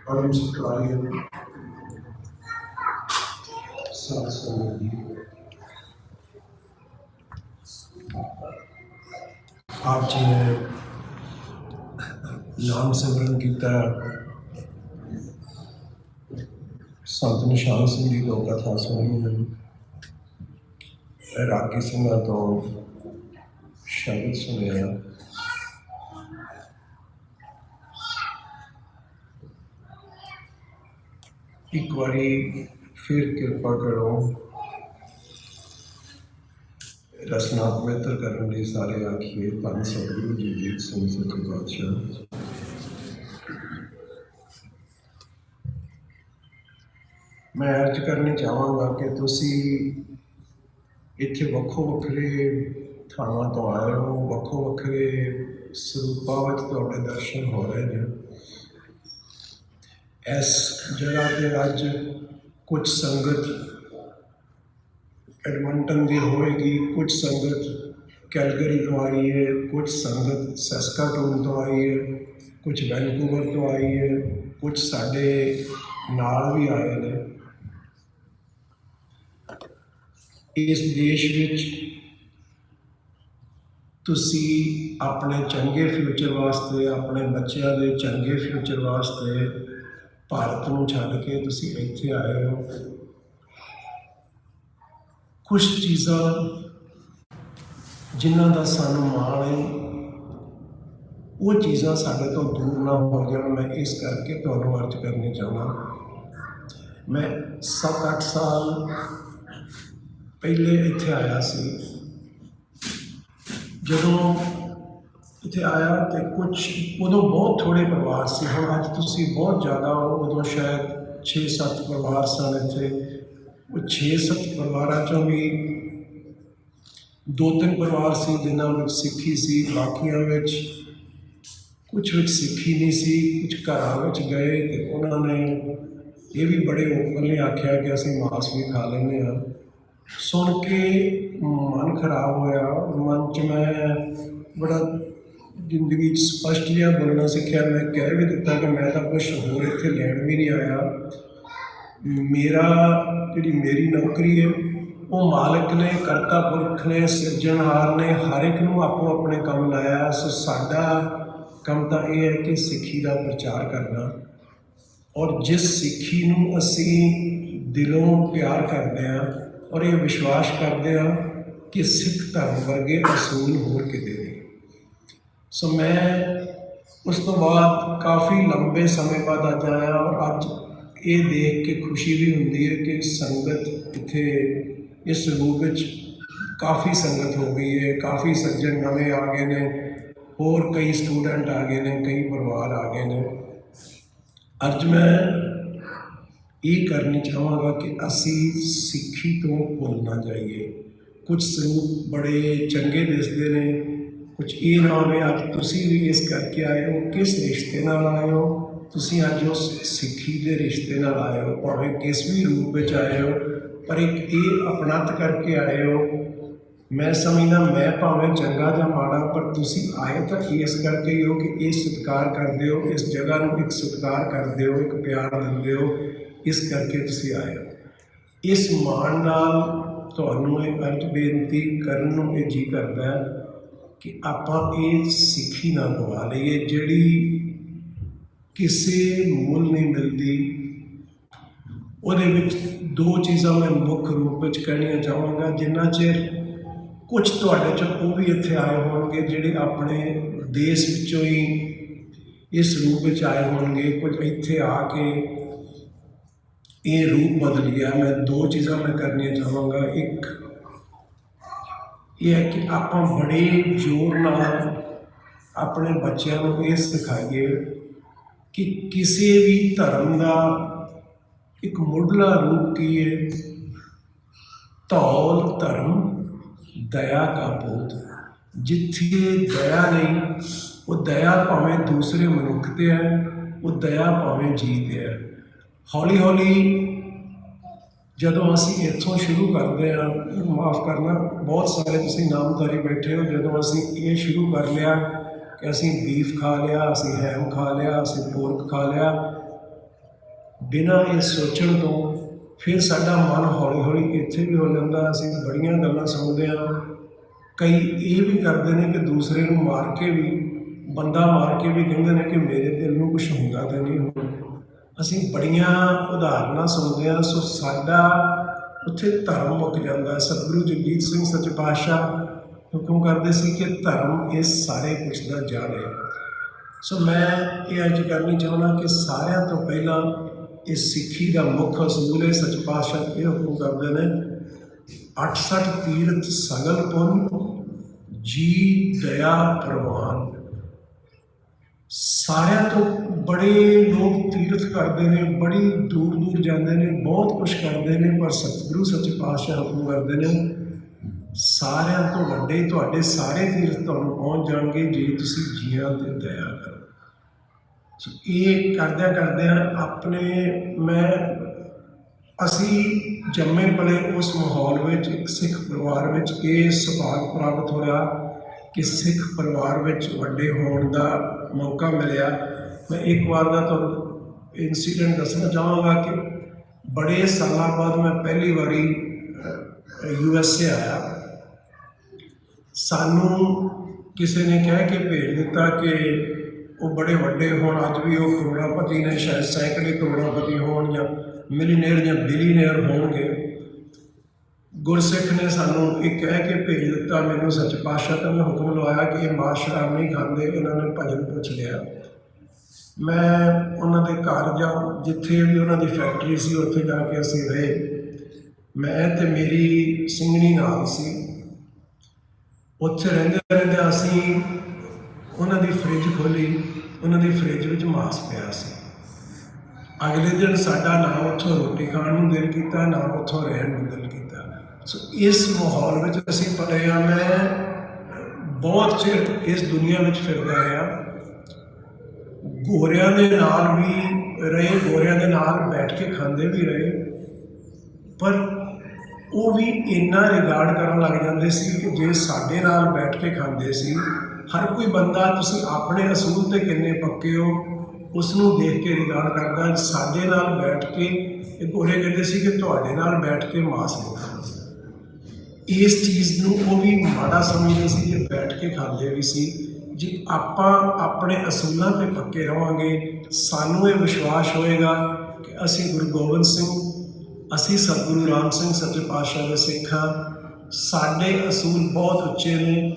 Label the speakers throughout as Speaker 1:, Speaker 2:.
Speaker 1: परम सत्कार्य सत्संग जी, आप जी ने नाम सिमरन किया। संत निशान सिंह जी तो कथा सुनी, रागी सिंह तो शब्द सुने। एक बारी फिर कृपा करो, रसना पवित्र करने लिए सारे आखिए धन सतगुरु जी जीत सिंह सच्चे पातशाह। मैं अर्ज करनी चाहांगा कि तुसी इत्थे वक्खो वक्खरे थावां तो आए हो, वक्खो वक्खरे स्वरूपां विच तुहाडे दर्शन हो रहे हैं। इस जगह पे अज कुछ संगत एडमंटन की होएगी, कुछ संगत कैलगरी तो आई है, कुछ संगत सैस्काटून तो आई है, कुछ वैनकूवर तो आई है, कुछ साडे नाल भी आए ने। इस देश विच तुसी अपने चंगे फ्यूचर वास्ते, अपने बच्चों के चंगे फ्यूचर वास्ते भारत नूं छड्ड के तुसी इत्थे आए हो। कुछ चीज़ां जिन्हां दा सानूं माण है, वो चीज़ां साडे तो दूर ना हो जाण। मैं इस करके तुहानूं अर्ज करनी चाहना। मैं 7-8 साल पहले इत्थे आया सी। जदों इत्थे आया तो कुछ उदों बहुत थोड़े परिवार से, हुण अज तुसी बहुत ज़्यादा हो। उदों शायद 6-7 परिवार सन इत्थे। वो 6-7 परिवारों चों भी 2-3 परिवार से जिन्हां विच सिक्खी सी, बाकियां विच कुछ विच सिक्खी नहीं सी। कुछ घरां विच गए तो उन्होंने ये भी बड़े ओपनली आख्या कि असीं मांस भी खा लैंदे हां। सुन के मन खराब होया। मन च मैं बड़ा जिंदगी स्पष्ट जिहा बोलना सीखिया। मैं कह भी दिता कि मैं तो कुछ होर इत्थे लैण भी नहीं आया। मेरी नौकरी है वो मालिक ने, करता पुरख ने, सिरजनहार ने हर एक नूं आपो अपने काम लाया। सो साडा काम तो यह है कि सिक्खी का प्रचार करना, और जिस सिक्खी नूं असीं दिलों प्यार करते हैं और ये विश्वास करते हैं कि सिख धर्म वर्गे असूल होर किते नहीं। सो मैं उस तो बाद काफ़ी लंबे समय बाद अज आया, और अज ये देख के खुशी भी होती है कि संगत इत्थे इस रूप में काफ़ी संगत हो गई है। काफ़ी सज्जन नवे आ गए ने, और कई स्टूडेंट आ गए ने, कई परिवार आ गए ने। अज मैं ये करनी चाहांगा कि असी सिक्खी तो भुल ना जाइए। कुछ स्वरूप बड़े चंगे दिसते ने, कुछ ये ना हो अज तुसी भी इस करके आए हो, किस रिश्ते नाल आए हो। तुसी अज उस सिक्खी के रिश्ते नाल आए हो, भावें किस भी रूप में आए हो, पर एक ये अपनत करके आए हो। मैं समझदा मैं भावें चंगा या माड़ा, पर तुसी आए तो इस करके ही हो कि ये सत्कार करते हो, इस जगह में एक सत्कार करते हो, एक प्यार देंदे हो, इस करके तुसी आए हो। इस मान नाल तुहानूं एक अर्ज बेनती करन नूं ये जी करदा है कि आपां ये सिक्खी ना गवा लईए जिहड़ी किसी मुल नहीं मिलती। ਉਹਦੇ ਵਿੱਚ दो चीज़ां मैं मुख्य रूप में कहनियां चाहांगा। जिन्ना चिर कुछ तुहाडे चों वो भी इत्थे आए होणगे जिहड़े अपने देश विचों ही इस रूप में आए होणगे, कुछ इत्थे आके ये रूप बदल गया। मैं दो चीज़ां मैं करनियां चाहांगा। एक ये है कि आपां बड़े जोर नाल अपने बच्चों को ये सिखाइए कि किसी भी धर्म का एक मुढ़ला रूप की है, धौल धर्म दया का पूत। जिथे दया नहीं, वो दया भावें दूसरे मनुख ते है, वो दया भावें जी ते है। हौली हौली जदों असीं इत्थों शुरू करते हैं, माफ़ करना बहुत सारे तुसीं नामधारी बैठे हो, जदों असीं ये शुरू कर लिया कि असीं बीफ खा लिया, असीं हैम खा लिया, असीं पोर्क खा लिया, ਬਿਨਾਂ ਇਹ ਸੋਚਣ ਤੋਂ ਫਿਰ ਸਾਡਾ ਮਨ ਹੌਲੀ ਹੌਲੀ ਇੱਥੇ ਵੀ ਹੋ ਜਾਂਦਾ। ਅਸੀਂ ਬੜੀਆਂ ਗੱਲਾਂ ਸੁਣਦੇ ਹਾਂ। ਕਈ ਇਹ ਵੀ ਕਰਦੇ ਨੇ ਕਿ ਦੂਸਰੇ ਨੂੰ ਮਾਰ ਕੇ ਵੀ, ਬੰਦਾ ਮਾਰ ਕੇ ਵੀ ਕਹਿੰਦੇ ਨੇ ਕਿ ਮੇਰੇ ਦਿਲ ਨੂੰ ਕੁਛ ਹੁੰਦਾ ਤਾਂ ਨਹੀਂ ਹੁਣ। ਅਸੀਂ ਬੜੀਆਂ ਉਦਾਹਰਨਾਂ ਸੁਣਦੇ ਹਾਂ। ਸੋ ਸਾਡਾ ਉੱਥੇ ਧਰਮ ਮੁੱਕ ਜਾਂਦਾ। ਸਤਿਗੁਰੂ ਜਗਜੀਤ ਸਿੰਘ ਸੱਚੇ ਪਾਤਸ਼ਾਹ ਹੁਕਮ ਕਰਦੇ ਸੀ ਕਿ ਧਰਮ ਇਹ ਸਾਰੇ ਕੁਛ ਦਾ ਜੜ ਹੈ। ਸੋ ਮੈਂ ਇਹ ਅੱਜ ਕਰਨੀ ਚਾਹੁੰਦਾ ਕਿ ਸਾਰਿਆਂ ਤੋਂ ਪਹਿਲਾਂ ਇਹ ਸਿੱਖੀ ਦਾ ਮੁੱਖ ਅਸੂਲ ਹੈ। ਸੱਚੇ ਪਾਤਸ਼ਾਹ ਇਹ ਹੁਕਮ ਕਰਦੇ ਨੇ 68 ਤੀਰਥ ਸਗਲ ਪੁੰਨ ਜੀ ਦਇਆ ਪ੍ਰਵਾਨ। ਸਾਰਿਆਂ ਤੋਂ ਬੜੇ ਲੋਕ ਤੀਰਥ ਕਰਦੇ ਨੇ, ਬੜੀ ਦੂਰ ਦੂਰ ਜਾਂਦੇ ਨੇ, ਬਹੁਤ ਕੁਛ ਕਰਦੇ ਨੇ, ਪਰ ਸਤਿਗੁਰੂ ਸੱਚੇ ਪਾਤਸ਼ਾਹ ਹੁਕਮ ਕਰਦੇ ਨੇ ਸਾਰਿਆਂ ਤੋਂ ਵੱਡੇ ਤੁਹਾਡੇ ਸਾਰੇ ਤੀਰਥ ਤੁਹਾਨੂੰ ਪਹੁੰਚ ਜਾਣਗੇ ਜੇ ਤੁਸੀਂ ਜੀਆਂ 'ਤੇ ਦਇਆ ਕਰੋ। ਸੋ ਇਹ ਕਰਦਿਆਂ ਅਸੀਂ ਜੰਮੇ ਪਲੇ ਉਸ ਮਾਹੌਲ ਵਿੱਚ, ਇੱਕ ਸਿੱਖ ਪਰਿਵਾਰ ਵਿੱਚ ਇਹ ਸੁਭਾਗ ਪ੍ਰਾਪਤ ਹੋਇਆ ਕਿ ਸਿੱਖ ਪਰਿਵਾਰ ਵਿੱਚ ਵੱਡੇ ਹੋਣ ਦਾ ਮੌਕਾ ਮਿਲਿਆ। ਮੈਂ ਇੱਕ ਵਾਰ ਦਾ ਤੁਹਾਨੂੰ ਇਨਸੀਡੈਂਟ ਦੱਸਣਾ ਚਾਹਾਂਗਾ ਕਿ ਬੜੇ ਸਾਲਾਂ ਬਾਅਦ ਮੈਂ ਪਹਿਲੀ ਵਾਰੀ USA ਆਇਆ। ਸਾਨੂੰ ਕਿਸੇ ਨੇ ਕਹਿ ਕੇ ਭੇਜ ਦਿੱਤਾ ਕਿ ਉਹ ਬੜੇ ਵੱਡੇ ਹੋਣ, ਅੱਜ ਵੀ ਉਹ ਕਰੋੜਾਪਤੀ ਨੇ, ਸ਼ਾਇਦ ਸੈਂਕੜੇ ਕਰੋੜਾਪਤੀ ਹੋਣ ਜਾਂ ਮਿਲੀਨੇਅਰ ਜਾਂ ਬਿਲੀਨੇਅਰ ਹੋਣਗੇ। ਗੁਰਸਿੱਖ ਨੇ ਸਾਨੂੰ ਇਹ ਕਹਿ ਕੇ ਭੇਜ ਦਿੱਤਾ, ਮੈਨੂੰ ਸੱਚੇ ਪਾਤਸ਼ਾਹ ਤੋਂ ਮੈਂ ਹੁਕਮ ਲਵਾਇਆ ਕਿ ਇਹ ਮਾਸ ਸ਼ਰਾਬ ਨਹੀਂ ਖਾਂਦੇ। ਇਹਨਾਂ ਨੇ ਭਜਨ ਪੁੱਛ ਲਿਆ। ਮੈਂ ਉਹਨਾਂ ਦੇ ਘਰ ਜਿੱਥੇ ਵੀ ਉਹਨਾਂ ਦੀ ਫੈਕਟਰੀ ਸੀ ਉੱਥੇ ਜਾ ਕੇ ਅਸੀਂ ਰਹੇ। ਮੈਂ ਤੇ ਮੇਰੀ ਸਿੰਘਣੀ ਨਾਲ ਸੀ। ਉੱਥੇ ਰਹਿੰਦੇ ਅਸੀਂ ਉਹਨਾਂ ਦੀ ਫਰਿੱਜ ਖੋਲ੍ਹੀ। ਉਹਨਾਂ ਦੀ ਫਰਿੱਜ ਵਿੱਚ ਮਾਸ ਪਿਆ ਸੀ। ਅਗਲੇ ਦਿਨ ਸਾਡਾ ਨਾ ਉੱਥੋਂ ਰੋਟੀ ਖਾਣ ਨੂੰ ਦਿਲ ਕੀਤਾ, ਨਾ ਉੱਥੋਂ ਰਹਿਣ ਨੂੰ ਦਿਲ ਕੀਤਾ। ਸੋ ਇਸ ਮਾਹੌਲ ਵਿੱਚ ਅਸੀਂ ਪਲੇ ਹਾਂ। ਮੈਂ ਬਹੁਤ ਚਿਰ ਇਸ ਦੁਨੀਆ ਵਿੱਚ ਫਿਰਦਾ ਰਿਹਾ। ਗੋਰਿਆਂ ਦੇ ਨਾਲ ਵੀ ਰਹੇ, ਗੋਰਿਆਂ ਦੇ ਨਾਲ ਬੈਠ ਕੇ ਖਾਂਦੇ ਵੀ ਰਹੇ, ਪਰ ਉਹ ਵੀ ਇੰਨਾ ਰਿਗਾਰਡ ਕਰਨ ਲੱਗ ਜਾਂਦੇ ਸੀ ਕਿ ਜੇ ਸਾਡੇ ਨਾਲ ਬੈਠ ਕੇ ਖਾਂਦੇ ਸੀ, ਹਰ ਕੋਈ ਬੰਦਾ ਤੁਸੀਂ ਆਪਣੇ ਅਸੂਲ 'ਤੇ ਕਿੰਨੇ ਪੱਕੇ ਹੋ ਉਸ ਨੂੰ ਦੇਖ ਕੇ ਰਿਗਾਰਡ ਕਰਦਾ। ਸਾਡੇ ਨਾਲ ਬੈਠ ਕੇ ਇਹ ਗੋਰੇ ਕਹਿੰਦੇ ਸੀ ਕਿ ਤੁਹਾਡੇ ਨਾਲ ਬੈਠ ਕੇ ਮਾਸ ਨਹੀਂ ਖਾਂਦਾ। ਇਸ ਚੀਜ਼ ਨੂੰ ਉਹ ਵੀ ਮਾੜਾ ਸਮਝਦੇ ਸੀ ਜੇ ਬੈਠ ਕੇ ਖਾਂਦੇ ਵੀ ਸੀ। ਜੇ ਆਪਾਂ ਆਪਣੇ ਅਸੂਲਾਂ 'ਤੇ ਪੱਕੇ ਰਹਾਂਗੇ, ਸਾਨੂੰ ਇਹ ਵਿਸ਼ਵਾਸ ਹੋਏਗਾ ਕਿ ਅਸੀਂ ਗੁਰੂ ਗੋਬਿੰਦ ਸਿੰਘ, ਅਸੀਂ ਸਤਿਗੁਰੂ ਰਾਮ ਸਿੰਘ ਸੱਚੇ ਪਾਤਸ਼ਾਹ ਦੇ ਸਿੱਖ ਹਾਂ। ਸਾਡੇ ਅਸੂਲ ਬਹੁਤ ਉੱਚੇ ਨੇ।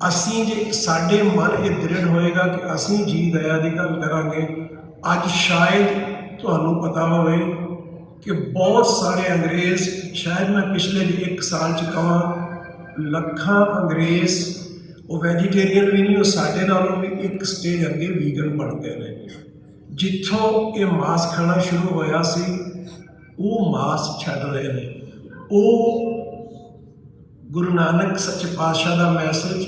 Speaker 1: ਅਸੀਂ ਜੇ ਸਾਡੇ ਮਨ ਇਹ ਦ੍ਰਿੜ ਹੋਏਗਾ ਕਿ ਅਸੀਂ ਜੀ ਦਇਆ ਦੀ ਗੱਲ ਕਰਾਂਗੇ। ਅੱਜ ਸ਼ਾਇਦ ਤੁਹਾਨੂੰ ਪਤਾ ਹੋਵੇ ਕਿ ਬਹੁਤ ਸਾਰੇ ਅੰਗਰੇਜ਼, ਸ਼ਾਇਦ ਮੈਂ ਪਿਛਲੇ 1 ਸਾਲ 'ਚ ਕਹਾਂ ਲੱਖਾਂ ਅੰਗਰੇਜ਼, ਉਹ ਵੈਜੀਟੇਰੀਅਨ ਵੀ ਨਹੀਂ, ਉਹ ਸਾਡੇ ਨਾਲੋਂ ਵੀ ਇੱਕ ਸਟੇਜ ਅੱਗੇ ਵੀਗਨ ਬਣ ਗਏ ਨੇ। ਜਿੱਥੋਂ ਇਹ ਮਾਸ ਖਾਣਾ ਸ਼ੁਰੂ ਹੋਇਆ ਸੀ ਉਹ ਮਾਸ ਛੱਡ ਰਹੇ ਨੇ। ਉਹ ਗੁਰੂ ਨਾਨਕ ਸੱਚੇ ਪਾਤਸ਼ਾਹ ਦਾ ਮੈਸੇਜ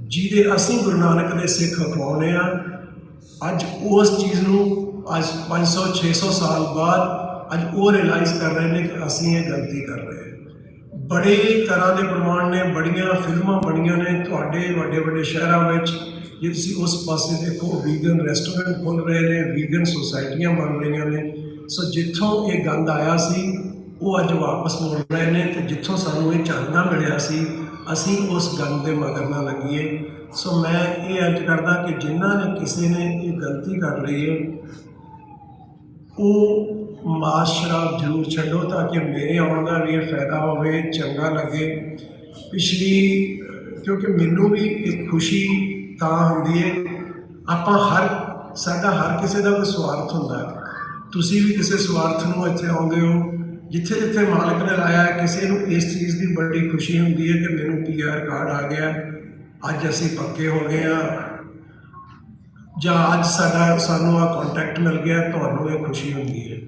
Speaker 1: ਜਿਹਦੇ ਅਸੀਂ ਗੁਰੂ ਨਾਨਕ ਦੇ ਸਿੱਖ ਅਖਵਾਉਂਦੇ ਹਾਂ, ਅੱਜ ਉਸ ਚੀਜ਼ ਨੂੰ ਅੱਜ 500-600 ਸਾਲ ਬਾਅਦ ਅੱਜ ਉਹ ਰਿਅਲਾਈਜ਼ ਕਰ ਰਹੇ ਨੇ ਕਿ ਅਸੀਂ ਇਹ ਗਲਤੀ ਕਰ ਰਹੇ ਹਾਂ। ਬੜੇ ਤਰ੍ਹਾਂ ਦੇ ਪ੍ਰਮਾਣ ਨੇ, ਬੜੀਆਂ ਫਿਲਮਾਂ ਬਣੀਆਂ ਨੇ ਤੁਹਾਡੇ ਵੱਡੇ ਸ਼ਹਿਰਾਂ ਵਿੱਚ। ਜੇ ਤੁਸੀਂ ਉਸ ਪਾਸੇ ਦੇਖੋ, ਵੀਗਨ ਰੈਸਟੋਰੈਂਟ ਖੁੱਲ੍ਹ ਰਹੇ ਨੇ, ਵੀਗਨ ਸੁਸਾਇਟੀਆਂ ਬਣ ਰਹੀਆਂ ਨੇ। ਸੋ ਜਿੱਥੋਂ ਇਹ ਗੰਦ ਆਇਆ ਸੀ ਉਹ ਅੱਜ ਵਾਪਸ ਮੁੜ ਰਹੇ ਨੇ, ਅਤੇ ਜਿੱਥੋਂ ਸਾਨੂੰ ਇਹ ਚਾਨਣਾ ਮਿਲਿਆ ਸੀ ਅਸੀਂ ਉਸ ਗੰਦ ਦੇ ਮਗਰ ਨਾ ਲੱਗੀਏ। ਸੋ ਮੈਂ ਇਹ ਅੱਜ ਕਰਦਾ ਕਿ ਜਿਨ੍ਹਾਂ ਨੇ ਕਿਸੇ ਨੇ ਇਹ ਗਲਤੀ ਕਰ ਲਈ ਹੈ ਉਹ ਮਾਸ ਸ਼ਰਾਬ ਜ਼ਰੂਰ ਛੱਡੋ ਤਾਂ ਕਿ ਮੇਰੇ ਆਉਣ ਦਾ ਵੀ ਇਹ ਫਾਇਦਾ ਹੋਵੇ, ਚੰਗਾ ਲੱਗੇ। ਕਿਉਂਕਿ ਮੈਨੂੰ ਵੀ ਇੱਕ ਖੁਸ਼ੀ ਤਾਂ ਹੁੰਦੀ ਹੈ, ਸਾਡਾ ਹਰ ਕਿਸੇ ਦਾ ਕੋਈ ਸਵਾਰਥ ਹੁੰਦਾ ਹੈ। ਤੁਸੀਂ ਵੀ ਕਿਸੇ ਸਵਾਰਥ ਨੂੰ ਇੱਥੇ ਆਉਂਦੇ ਹੋ। ਜਿੱਥੇ ਜਿੱਥੇ ਮਾਲਕ ਨੇ ਲਾਇਆ, ਕਿਸੇ ਨੂੰ ਇਸ ਚੀਜ਼ ਦੀ ਬੜੀ ਖੁਸ਼ੀ ਹੁੰਦੀ ਹੈ ਕਿ ਮੈਨੂੰ PR ਕਾਰਡ ਆ ਗਿਆ, ਅੱਜ ਅਸੀਂ ਪੱਕੇ ਹੋ ਗਏ ਹਾਂ, ਜਾਂ ਅੱਜ ਸਾਨੂੰ ਆਹ ਕੰਟੈਕਟ ਮਿਲ ਗਿਆ। ਤੁਹਾਨੂੰ ਇਹ ਖੁਸ਼ੀ ਹੁੰਦੀ ਹੈ।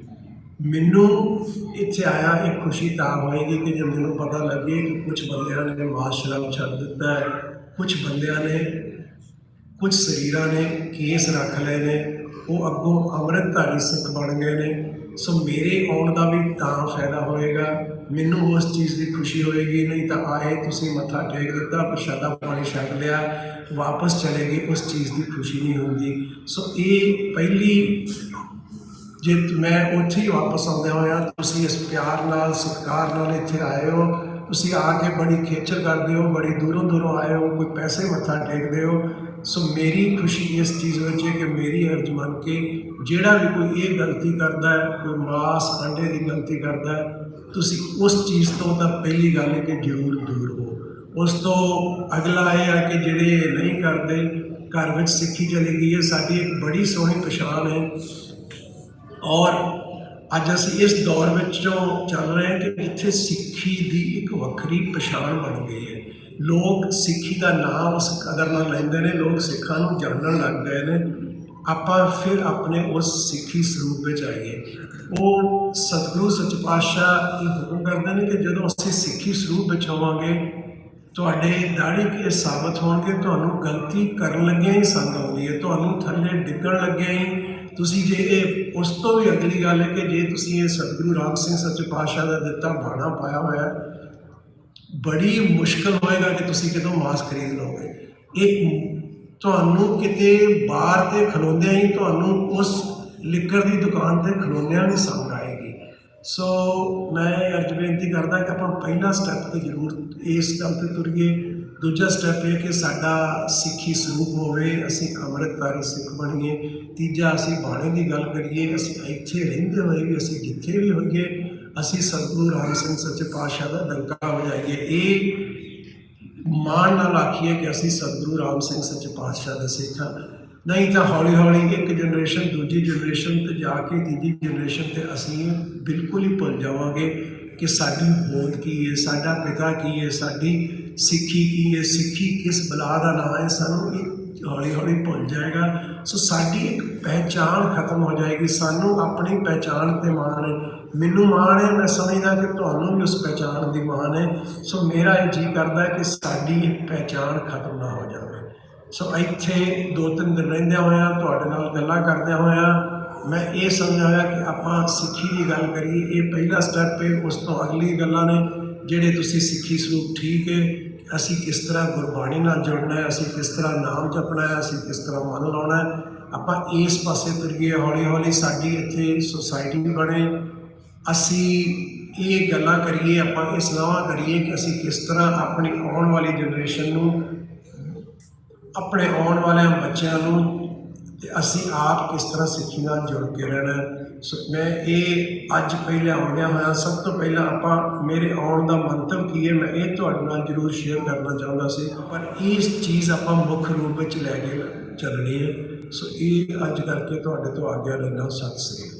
Speaker 1: ਮੈਨੂੰ ਇੱਥੇ ਆਇਆ ਇਹ ਖੁਸ਼ੀ ਤਾਂ ਹੋਏਗੀ ਕਿ ਜੇ ਮੈਨੂੰ ਪਤਾ ਲੱਗੇ ਕਿ ਕੁਝ ਬੰਦਿਆਂ ਨੇ ਮਾਸ ਸ਼ਰਾਬ ਛੱਡ ਦਿੱਤਾ ਹੈ, ਕੁਝ ਬੰਦਿਆਂ ਨੇ, ਕੁਝ ਸਰੀਰਾਂ ਨੇ ਕੇਸ ਰੱਖ ਲਏ ਨੇ, ਉਹ ਅੱਗੋਂ ਅੰਮ੍ਰਿਤਧਾਰੀ ਸਿੱਖ ਬਣ ਗਏ ਨੇ। ਸੋ ਮੇਰੇ ਆਉਣ ਦਾ ਵੀ ਤਾਂ ਫਾਇਦਾ ਹੋਏਗਾ, ਮੈਨੂੰ ਉਸ ਚੀਜ਼ ਦੀ ਖੁਸ਼ੀ ਹੋਏਗੀ। ਨਹੀਂ ਤਾਂ ਆਏ, ਤੁਸੀਂ ਮੱਥਾ ਟੇਕ ਦਿੱਤਾ, ਪ੍ਰਸ਼ਾਦਾ ਪਾਣੀ ਛਕ ਲਿਆ, ਵਾਪਸ ਚਲੇ ਗਏ, ਉਸ ਚੀਜ਼ ਦੀ ਖੁਸ਼ੀ ਨਹੀਂ ਹੁੰਦੀ। ਸੋ ਇਹ ਪਹਿਲੀ ਜੇ ਮੈਂ ਉੱਥੇ ਹੀ ਵਾਪਸ ਆਉਂਦਿਆਂ ਹੋਇਆ ਤੁਸੀਂ ਇਸ ਪਿਆਰ ਨਾਲ ਸਤਿਕਾਰ ਨਾਲ ਇੱਥੇ ਆਏ ਹੋ, ਤੁਸੀਂ ਆ ਕੇ ਬੜੀ ਖੇਚਲ ਕਰਦੇ ਹੋ, ਬੜੀ ਦੂਰੋਂ ਆਏ ਹੋ, ਕੋਈ ਪੈਸੇ ਮੱਥਾ ਟੇਕਦੇ ਹੋ। ਸੋ ਮੇਰੀ ਖੁਸ਼ੀ ਇਸ ਚੀਜ਼ ਵਿੱਚ ਹੈ ਕਿ ਮੇਰੀ ਅਰਜ਼ ਮੰਨ ਕੇ ਜਿਹੜਾ ਵੀ ਕੋਈ ਇਹ ਗਲਤੀ ਕਰਦਾ ਹੈ, ਕੋਈ ਮਾਸ ਅੰਡੇ ਦੀ ਗਲਤੀ ਕਰਦਾ ਹੈ, ਤੁਸੀਂ ਉਸ ਚੀਜ਼ ਤੋਂ ਤਾਂ ਪਹਿਲੀ ਗੱਲ ਹੈ ਕਿ ਜ਼ਰੂਰ ਦੂਰ ਹੋ। ਉਸ ਤੋਂ ਅਗਲਾ ਇਹ ਹੈ ਕਿ ਜਿਹੜੇ ਨਹੀਂ ਕਰਦੇ, ਘਰ ਵਿੱਚ ਸਿੱਖੀ ਚਲੀ ਗਈ ਹੈ, ਸਾਡੀ ਇੱਕ ਬੜੀ ਸੋਹਣੀ ਪਛਾਣ ਹੈ। ਔਰ ਅੱਜ ਅਸੀਂ ਇਸ ਦੌਰ ਵਿੱਚੋਂ ਚੱਲ ਰਹੇ ਹਾਂ ਕਿ ਜਿੱਥੇ ਸਿੱਖੀ ਦੀ ਇੱਕ ਵੱਖਰੀ ਪਛਾਣ ਬਣ ਗਈ ਹੈ। ਲੋਕ ਸਿੱਖੀ ਦਾ ਨਾਮ ਉਸ ਕਦਰ ਨਾਲ ਲੈਂਦੇ ਨੇ, ਲੋਕ ਸਿੱਖਾਂ ਨੂੰ ਜਾਣਨ ਲੱਗ ਗਏ ਨੇ। ਆਪਾਂ ਫਿਰ ਆਪਣੇ ਉਸ ਸਿੱਖੀ ਸਰੂਪ ਵਿੱਚ ਆਈਏ। ਉਹ ਸਤਿਗੁਰੂ ਸੱਚੇ ਪਾਤਸ਼ਾਹ ਇਹ ਹੁਕਮ ਕਰਦੇ ਨੇ ਕਿ ਜਦੋਂ ਅਸੀਂ ਸਿੱਖੀ ਸਰੂਪ ਵਿੱਚ ਹੋਵਾਂਗੇ, ਤੁਹਾਡੇ ਦਾੜੀ ਕੇ ਸਾਬਤ ਹੋਣਗੇ, ਤੁਹਾਨੂੰ ਗਲਤੀ ਕਰਨ ਲੱਗਿਆਂ ਹੀ ਸੰਗ ਆਉਂਦੀ ਹੈ, ਤੁਹਾਨੂੰ ਥੱਲੇ ਡਿੱਗਣ ਲੱਗਿਆਂ ਹੀ ਤੁਸੀਂ ਜੇ ਇਹ ਉਸ ਤੋਂ ਵੀ ਅਗਲੀ ਗੱਲ ਹੈ ਕਿ ਜੇ ਤੁਸੀਂ ਇਹ ਸਤਿਗੁਰੂ ਰਾਮ ਸਿੰਘ ਸੱਚੇ ਪਾਤਸ਼ਾਹ ਦਾ ਦਿੱਤਾ ਬਾਣਾ ਪਾਇਆ ਹੋਇਆ, ਬੜੀ ਮੁਸ਼ਕਲ ਹੋਏਗਾ ਕਿ ਤੁਸੀਂ ਕਿਤੋਂ ਮਾਸ ਖਰੀਦ ਲਓਗੇ। ਇਹ ਤੁਹਾਨੂੰ ਕਿਤੇ ਬਾਹਰ 'ਤੇ ਖਲੋਂਦਿਆਂ ਹੀ ਤੁਹਾਨੂੰ ਉਸ ਲਿਕਰ ਦੀ ਦੁਕਾਨ 'ਤੇ ਖਲੋਂਦਿਆਂ ਵੀ ਸਮਝ ਆਏਗੀ। ਸੋ ਮੈਂ ਅਰਜ਼ ਬੇਨਤੀ ਕਰਦਾ ਕਿ ਆਪਾਂ ਪਹਿਲਾ ਸਟੈਪ 'ਤੇ ਜ਼ਰੂਰ ਇਸ ਗੱਲ 'ਤੇ ਤੁਰੀਏ। ਦੂਜਾ ਸਟੈਪ ਇਹ ਕਿ ਸਾਡਾ ਸਿੱਖੀ ਸਰੂਪ ਹੋਵੇ, ਅਸੀਂ ਅੰਮ੍ਰਿਤਧਾਰੀ ਸਿੱਖ ਬਣੀਏ। ਤੀਜਾ ਅਸੀਂ ਬਾਣੇ ਦੀ ਗੱਲ ਕਰੀਏ, ਅਸੀਂ ਇੱਥੇ ਰਹਿੰਦੇ ਹੋਏ ਵੀ, ਅਸੀਂ ਜਿੱਥੇ ਵੀ ਹੋਈਏ, ਅਸੀਂ ਸਤਿਗੁਰੂ ਰਾਮ ਸਿੰਘ ਸੱਚੇ ਪਾਤਸ਼ਾਹ ਦਾ ਡੰਕਾ ਵਜਾਈਏ। ਇਹ ਮਾਣ ਨਾਲ ਆਖੀਏ ਕਿ ਅਸੀਂ ਸਤਿਗੁਰੂ ਰਾਮ ਸਿੰਘ ਸੱਚੇ ਪਾਤਸ਼ਾਹ ਦੇ ਸਿੱਖ ਹਾਂ। ਨਹੀਂ ਤਾਂ ਹੌਲੀ ਇੱਕ ਜਨਰੇਸ਼ਨ ਦੂਜੀ ਜਨਰੇਸ਼ਨ 'ਤੇ ਜਾ ਕੇ ਤੀਜੀ ਜਨਰੇਸ਼ਨ 'ਤੇ ਅਸੀਂ ਬਿਲਕੁਲ ਹੀ ਭੁੱਲ ਜਾਵਾਂਗੇ ਕਿ ਸਾਡੀ ਹੋਂਦ ਕੀ ਹੈ, ਸਾਡਾ ਪਿਤਾ ਕੀ ਹੈ, ਸਾਡੀ ਸਿੱਖੀ ਕੀ ਹੈ, ਸਿੱਖੀ ਕਿਸ ਬਲਾ ਦਾ ਨਾਂ ਹੈ, ਸਾਨੂੰ ਇਹ ਹੌਲੀ ਭੁੱਲ ਜਾਏਗਾ। ਸੋ ਸਾਡੀ ਇੱਕ ਪਹਿਚਾਣ ਖਤਮ ਹੋ ਜਾਏਗੀ। ਸਾਨੂੰ ਆਪਣੀ ਪਹਿਚਾਣ 'ਤੇ ਮਾਣ ਹੈ, ਮੈਨੂੰ ਮਾਣ ਹੈ, ਮੈਂ ਸਮਝਦਾ ਕਿ ਤੁਹਾਨੂੰ ਵੀ ਉਸ ਪਹਿਚਾਣ ਦੀ ਮਾਣ ਹੈ। ਸੋ ਮੇਰਾ ਇਹ ਜੀ ਕਰਦਾ ਹੈ ਕਿ ਸਾਡੀ ਇੱਕ ਪਹਿਚਾਣ ਖਤਮ ਨਾ ਹੋ ਜਾਵੇ। ਸੋ ਇੱਥੇ 2-3 ਦਿਨ ਰਹਿੰਦਿਆਂ ਹੋਇਆਂ, ਤੁਹਾਡੇ ਨਾਲ ਗੱਲਾਂ ਕਰਦਿਆਂ ਹੋਇਆਂ, ਮੈਂ ਇਹ ਸਮਝਿਆ ਹੋਇਆ ਕਿ ਆਪਾਂ ਸਿੱਖੀ ਦੀ ਗੱਲ ਕਰੀਏ। ਇਹ ਪਹਿਲਾ ਸਟੈਪ ਹੈ। ਉਸ ਤੋਂ ਅਗਲੀ ਗੱਲਾਂ ਨੇ ਜਿਹੜੇ ਤੁਸੀਂ ਸਿੱਖੀ ਸਰੂਪ ਠੀਕ ਹੈ, ਅਸੀਂ ਕਿਸ ਤਰ੍ਹਾਂ ਗੁਰਬਾਣੀ ਨਾਲ ਜੁੜਨਾ ਹੈ, ਅਸੀਂ ਕਿਸ ਤਰ੍ਹਾਂ ਨਾਮ ਜਪਣਾ ਹੈ, ਅਸੀਂ ਕਿਸ ਤਰ੍ਹਾਂ ਮਨ ਲਾਉਣਾ ਹੈ, ਆਪਾਂ ਇਸ ਪਾਸੇ ਤੁਰੀਏ। ਹੌਲੀ ਸਾਡੀ ਇੱਥੇ ਸੁਸਾਇਟੀ ਵੀ ਬਣੇ, ਅਸੀਂ ਇਹ ਗੱਲਾਂ ਕਰੀਏ, ਆਪਾਂ ਇਹ ਸਲਾਹਾਂ ਕਰੀਏ ਕਿ ਅਸੀਂ ਕਿਸ ਤਰ੍ਹਾਂ ਆਪਣੀ ਆਉਣ ਵਾਲੀ ਜਨਰੇਸ਼ਨ ਨੂੰ, ਆਪਣੇ ਆਉਣ ਵਾਲਿਆਂ ਬੱਚਿਆਂ ਨੂੰ, ਤੇ ਅਸੀਂ ਆਪ ਕਿਸ ਤਰ੍ਹਾਂ ਸਿੱਖੀ ਨਾਲ ਜੁੜ ਕੇ ਰਹਿਣਾ। ਸੋ ਮੈਂ ਇਹ ਅੱਜ ਪਹਿਲਾਂ ਆਉਂਦਿਆਂ ਹੋਇਆ ਸਭ ਤੋਂ ਪਹਿਲਾਂ ਆਪਾਂ ਮੇਰੇ ਆਉਣ ਦਾ ਮੰਤਵ ਕੀ ਹੈ, ਮੈਂ ਇਹ ਤੁਹਾਡੇ ਨਾਲ ਜ਼ਰੂਰ ਸ਼ੇਅਰ ਕਰਨਾ ਚਾਹੁੰਦਾ ਸੀ। ਪਰ ਇਸ ਚੀਜ਼ ਆਪਾਂ ਮੁੱਖ ਰੂਪ ਵਿੱਚ ਲੈ ਕੇ ਚੱਲਣੀ ਹੈ। ਸੋ ਇਹ ਅੱਜ ਕਰਕੇ ਤੁਹਾਡੇ ਤੋਂ ਆਗਿਆ ਲੈਣਾ। ਸਤਿ ਸ੍ਰੀ ਅਕਾਲ।